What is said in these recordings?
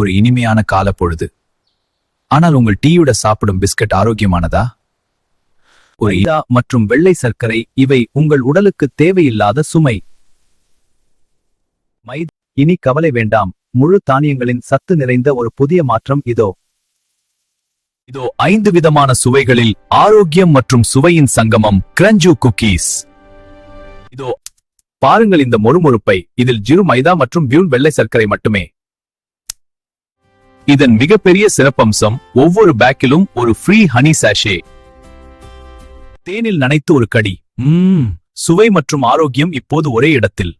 ஒரு இனிமையான கால பொழுது. ஆனால் உங்கள் டீயுட சாப்பிடும் பிஸ்கட் ஆரோக்கியமானதா? ஒரு மைதா மற்றும் வெள்ளை சர்க்கரை இவை உங்கள் உடலுக்கு தேவையில்லாத சுமை. இனி கவலை வேண்டாம், முழு தானியங்களின் சத்து நிறைந்த ஒரு புதிய மாற்றம் இதோ. 5 விதமான சுவைகளில் ஆரோக்கியம் மற்றும் சுவையின் சங்கமம் கிரஞ்சு குக்கீஸ். இதோ பாருங்கள் இந்த மொறுமொறுப்பை. இதில் ஜிரு மைதா மற்றும் பியூன் வெள்ளை சர்க்கரை மட்டுமே. இதன் மிகப்பெரிய சிறப்பம்சம் ஒவ்வொரு பேக்கிலும் ஒரு ஃப்ரீ ஹனி சாஷே. தேனில் நனைத்து ஒரு கடி. சுவை மற்றும் ஆரோக்கியம் இப்போது ஒரே இடத்தில்.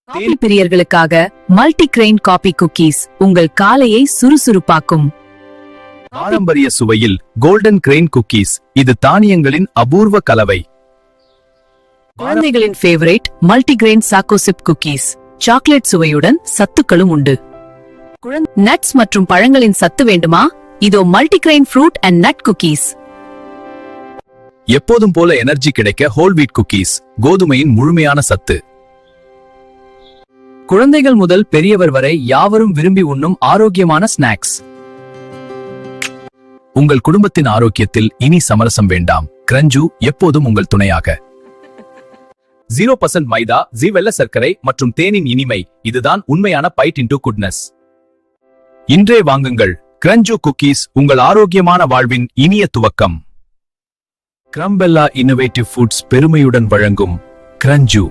காபி பிரியர்களுக்காக மல்டி கிரெயின் காபி குக்கீஸ் உங்கள் காலையை சுறுசுறுப்பாக்கும். பாரம்பரிய சுவையில் கோல்டன் கிரெயின் குக்கீஸ். இது தானியங்களின் அபூர்வ கலவை. குழந்தைகளின் ஃபேவரேட் மல்டிகிரெயின் சாக்கோசிப் குக்கீஸ். சாக்லேட் சுவையுடன் சத்துக்களும் உண்டு. நட்ஸ் மற்றும் பழங்களின் சத்து வேண்டுமா? இதோ multigrain fruit and nut cookies. எப்போதும் போல எனர்ஜி கிடைக்க ஹோல் வீட் குக்கீஸ். கோதுமையின் முழுமையான சத்து. குழந்தைகள் முதல் பெரியவர் வரை யாவரும் விரும்பி உண்ணும் ஆரோக்கியமான ஸ்நாக்ஸ். உங்கள் குடும்பத்தின் ஆரோக்கியத்தில் இனி சமரசம் வேண்டாம். கிரஞ்சு எப்போதும் உங்கள் துணையாக. 0% மைதா, வெள்ளை சர்க்கரை மற்றும் தேனின் இனிமை. இதுதான் உண்மையான பைட் இன்டு குட்னஸ். இன்றே வாங்குங்கள் கிரஞ்சு குக்கீஸ், உங்கள் ஆரோக்கியமான வாழ்வின் இனிய துவக்கம். கிரம்பெல்லா இன்னோவேட்டிவ் ஃபுட்ஸ் பெருமையுடன் வழங்கும் கிரஞ்சு.